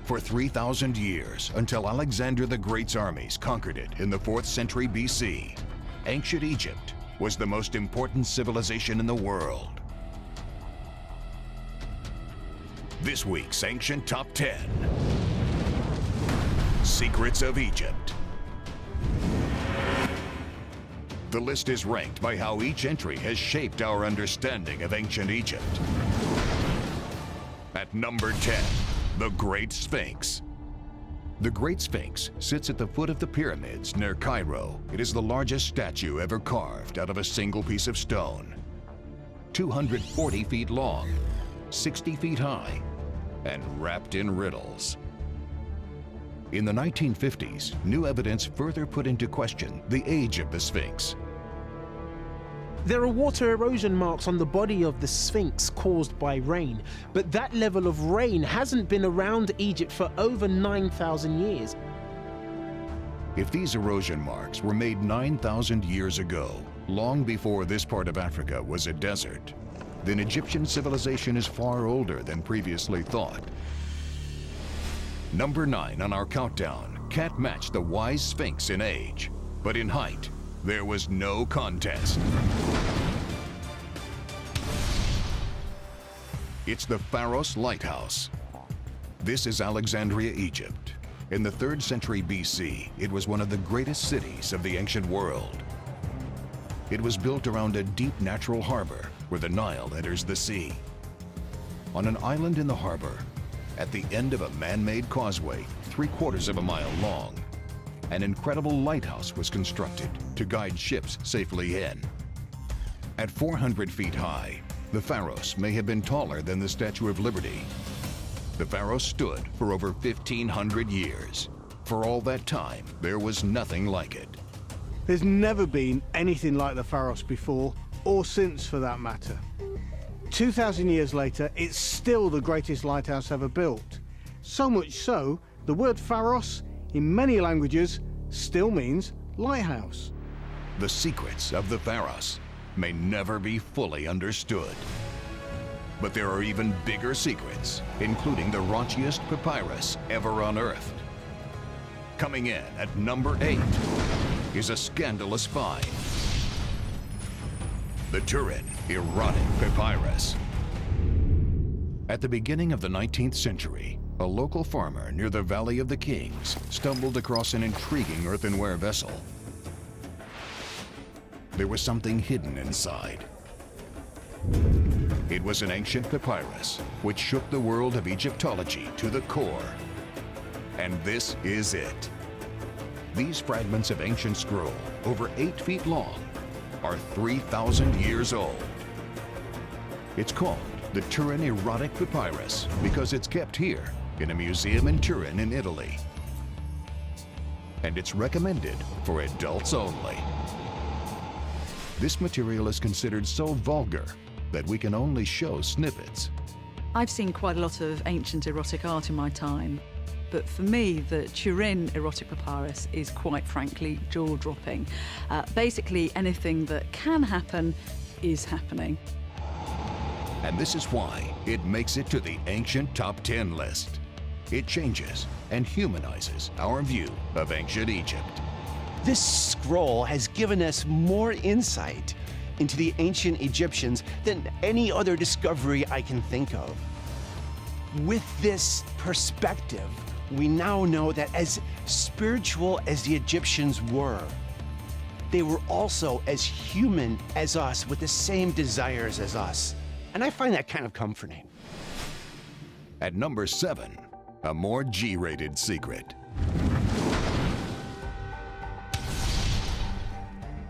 For 3,000 years, until Alexander the Great's armies conquered it in the 4th century BC, ancient Egypt was the most important civilization in the world. This week's Ancient Top 10. Secrets of Egypt. The list is ranked by how each entry has shaped our understanding of ancient Egypt. At number 10, the Great Sphinx. The Great Sphinx sits at the foot of the pyramids near Cairo. It is the largest statue ever carved out of a single piece of stone. 240 feet long, 60 feet high, and wrapped in riddles. In the 1950s, new evidence further put into question the age of the Sphinx. There are water erosion marks on the body of the Sphinx caused by rain, but that level of rain hasn't been around Egypt for over 9,000 years. If these erosion marks were made 9,000 years ago, long before this part of Africa was a desert, then Egyptian civilization is far older than previously thought. Number 9 on our countdown can't match the wise Sphinx in age, but in height, there was no contest. It's the Pharos Lighthouse. This is Alexandria, Egypt. In the 3rd century BC, it was one of the greatest cities of the ancient world. It was built around a deep natural harbor where the Nile enters the sea. On an island in the harbor, at the end of a man-made causeway 3/4 of a mile long, an incredible lighthouse was constructed to guide ships safely in. At 400 feet high, the Pharos may have been taller than the Statue of Liberty. The Pharos stood for over 1,500 years. For all that time, there was nothing like it. There's never been anything like the Pharos before, or since for that matter. 2,000 years later, it's still the greatest lighthouse ever built. So much so, the word Pharos, in many languages, still means lighthouse. The secrets of the Pharos may never be fully understood. But there are even bigger secrets, including the raunchiest papyrus ever unearthed. Coming in at number 8 is a scandalous find. The Turin Erotic Papyrus. At the beginning of the 19th century, a local farmer near the Valley of the Kings stumbled across an intriguing earthenware vessel. There was something hidden inside. It was an ancient papyrus which shook the world of Egyptology to the core. And this is it. These fragments of ancient scroll, over 8 feet long, are 3,000 years old. It's called the Turin Erotic Papyrus because it's kept here in a museum in Turin in Italy. And it's recommended for adults only. This material is considered so vulgar that we can only show snippets. I've seen quite a lot of ancient erotic art in my time, but for me, the Turin Erotic Papyrus is quite frankly jaw-dropping. Basically, anything that can happen is happening. And this is why it makes it to the Ancient Top 10 list. It changes and humanizes our view of ancient Egypt. This scroll has given us more insight into the ancient Egyptians than any other discovery I can think of. With this perspective, we now know that as spiritual as the Egyptians were, they were also as human as us with the same desires as us. And I find that kind of comforting. At number 7, a more G-rated secret.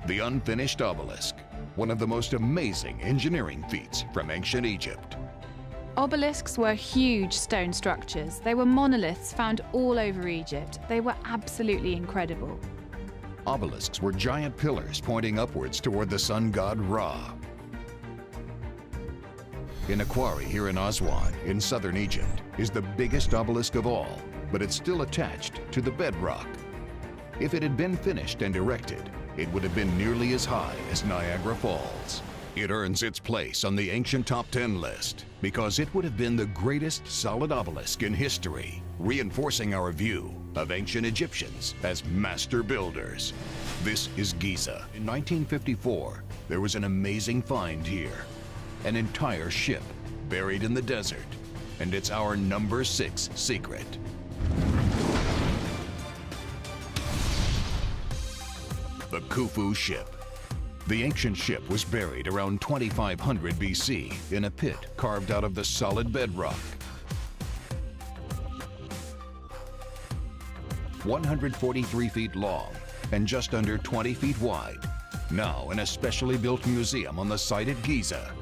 The unfinished obelisk, one of the most amazing engineering feats from ancient Egypt. Obelisks were huge stone structures. They were monoliths found all over Egypt. They were absolutely incredible. Obelisks were giant pillars pointing upwards toward the sun god Ra. In a quarry here in Aswan, in southern Egypt, is the biggest obelisk of all, but it's still attached to the bedrock. If it had been finished and erected, it would have been nearly as high as Niagara Falls. It earns its place on the Ancient Top 10 list because it would have been the greatest solid obelisk in history. reinforcing our view of ancient Egyptians as master builders. This is Giza. In 1954, there was an amazing find here. An entire ship buried in the desert, and it's our number 6 secret. The Khufu ship. The ancient ship was buried around 2500 BC in a pit carved out of the solid bedrock. 143 feet long and just under 20 feet wide, now in a specially built museum on the site at Giza.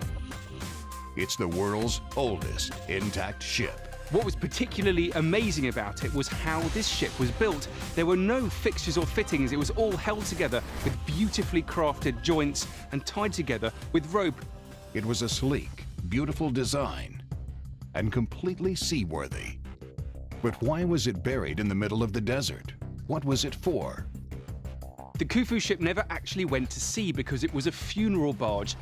It's the world's oldest intact ship. What was particularly amazing about it was how this ship was built. There were no fixtures or fittings. It was all held together with beautifully crafted joints and tied together with rope. It was a sleek, beautiful design and completely seaworthy. But why was it buried in the middle of the desert? What was it for? The Khufu ship never actually went to sea because it was a funeral barge.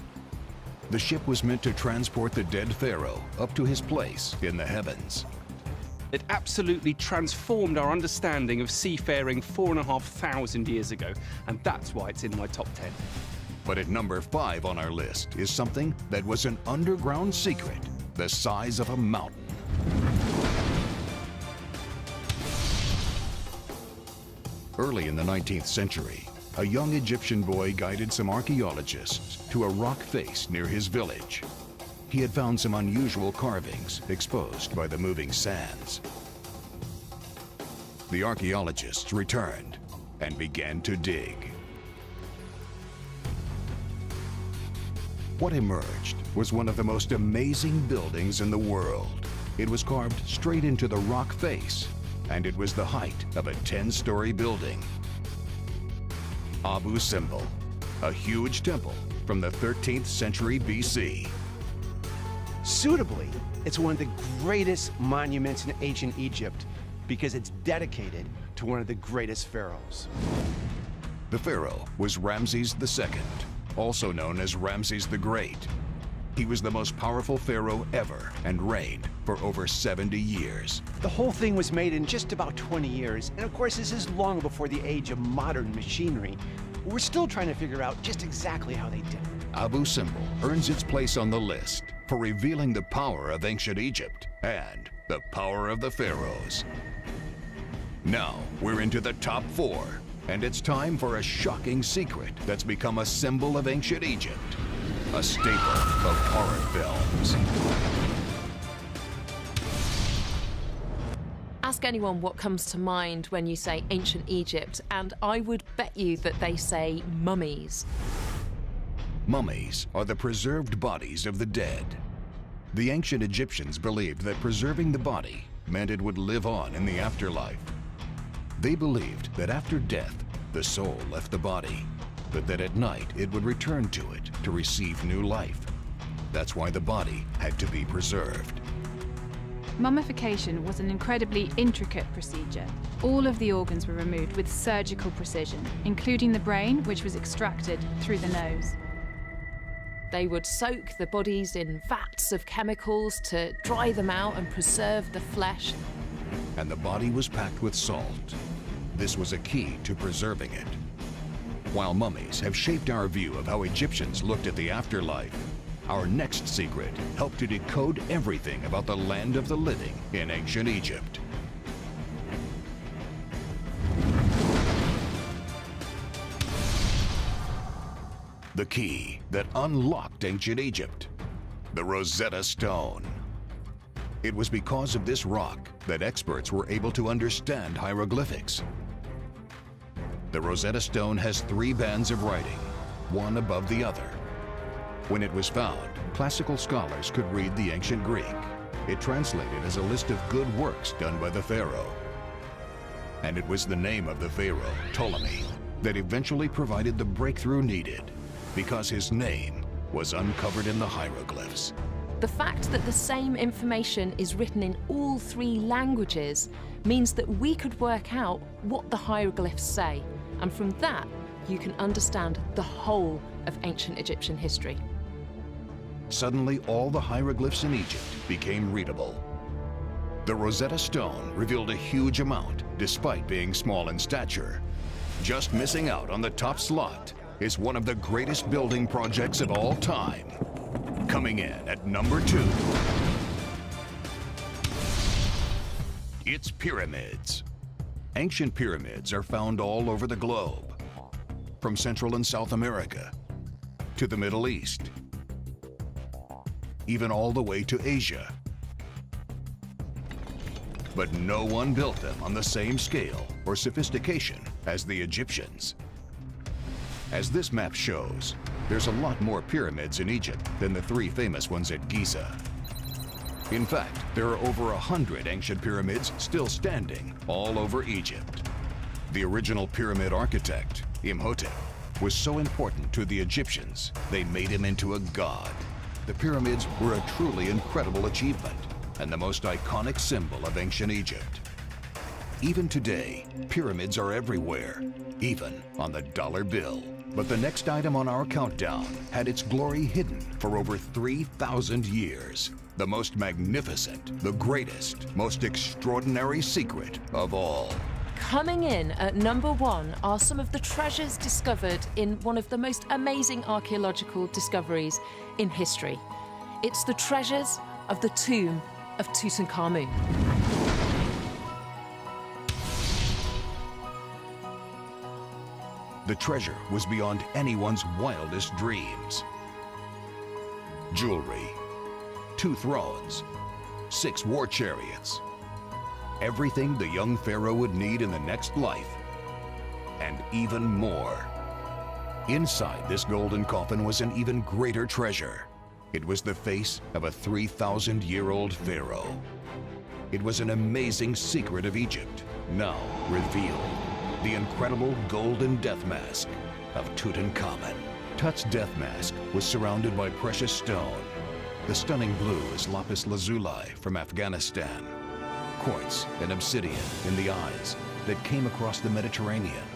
The ship was meant to transport the dead pharaoh up to his place in the heavens. It absolutely transformed our understanding of seafaring 4,500 years ago, and that's why it's in my top 10. But at number 5 on our list is something that was an underground secret, the size of a mountain. Early in the 19th century, a young Egyptian boy guided some archaeologists to a rock face near his village. He had found some unusual carvings exposed by the moving sands. The archaeologists returned and began to dig. What emerged was one of the most amazing buildings in the world. It was carved straight into the rock face, and it was the height of a 10-story building. Abu Simbel, a huge temple from the 13th century BC. Suitably, it's one of the greatest monuments in ancient Egypt because it's dedicated to one of the greatest pharaohs. The pharaoh was Ramses II, also known as Ramses the Great. He was the most powerful pharaoh ever and reigned for over 70 years. The whole thing was made in just about 20 years, and of course this is long before the age of modern machinery. We're still trying to figure out just exactly how they did it. Abu Simbel earns its place on the list for revealing the power of ancient Egypt and the power of the pharaohs. Now we're into the top 4, and it's time for a shocking secret that's become a symbol of ancient Egypt, a staple of horror films. Ask anyone what comes to mind when you say ancient Egypt, and I would bet you that they say mummies. Mummies are the preserved bodies of the dead. The ancient Egyptians believed that preserving the body meant it would live on in the afterlife. They believed that after death, the soul left the body, but that at night it would return to it to receive new life. That's why the body had to be preserved. Mummification was an incredibly intricate procedure. All of the organs were removed with surgical precision, including the brain, which was extracted through the nose. They would soak the bodies in vats of chemicals to dry them out and preserve the flesh. And the body was packed with salt. This was a key to preserving it. While mummies have shaped our view of how Egyptians looked at the afterlife, our next secret helped to decode everything about the land of the living in ancient Egypt. The key that unlocked ancient Egypt, the Rosetta Stone. It was because of this rock that experts were able to understand hieroglyphics. The Rosetta Stone has 3 bands of writing, one above the other. When it was found, classical scholars could read the ancient Greek. It translated as a list of good works done by the pharaoh. And it was the name of the pharaoh, Ptolemy, that eventually provided the breakthrough needed, because his name was uncovered in the hieroglyphs. The fact that the same information is written in all 3 languages means that we could work out what the hieroglyphs say, and from that you can understand the whole of ancient Egyptian history. Suddenly, all the hieroglyphs in Egypt became readable. The Rosetta Stone revealed a huge amount despite being small in stature. Just missing out on the top slot is one of the greatest building projects of all time. Coming in at number 2. It's pyramids. Ancient pyramids are found all over the globe, from Central and South America to the Middle East, even all the way to Asia. But no one built them on the same scale or sophistication as the Egyptians. As this map shows, there's a lot more pyramids in Egypt than the 3 famous ones at Giza. In fact, there are over 100 ancient pyramids still standing all over Egypt. The original pyramid architect, Imhotep, was so important to the Egyptians, they made him into a god. The pyramids were a truly incredible achievement and the most iconic symbol of ancient Egypt. Even today, pyramids are everywhere, even on the dollar bill. But the next item on our countdown had its glory hidden for over 3,000 years. The most magnificent, the greatest, most extraordinary secret of all. Coming in at number 1 are some of the treasures discovered in one of the most amazing archaeological discoveries in history. It's the treasures of the tomb of Tutankhamun. The treasure was beyond anyone's wildest dreams. Jewelry, 2 thrones, 6 war chariots, everything the young pharaoh would need in the next life, and even more. Inside this golden coffin was an even greater treasure. It was the face of a 3,000-year-old pharaoh. It was an amazing secret of Egypt, now revealed. The incredible golden death mask of Tutankhamun. Tut's death mask was surrounded by precious stone. The stunning blue is lapis lazuli from Afghanistan, quartz and obsidian in the eyes that came across the Mediterranean.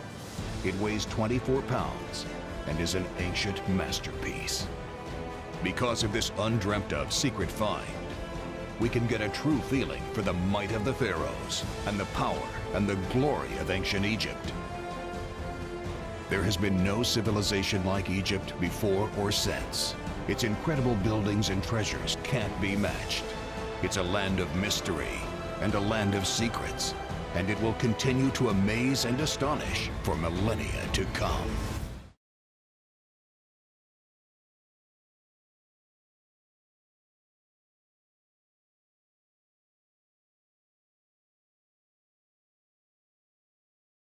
It weighs 24 pounds and is an ancient masterpiece. Because of this undreamt of secret find, we can get a true feeling for the might of the pharaohs and the power and the glory of ancient Egypt. There has been no civilization like Egypt before or since. Its incredible buildings and treasures can't be matched. It's a land of mystery and a land of secrets, and it will continue to amaze and astonish for millennia to come.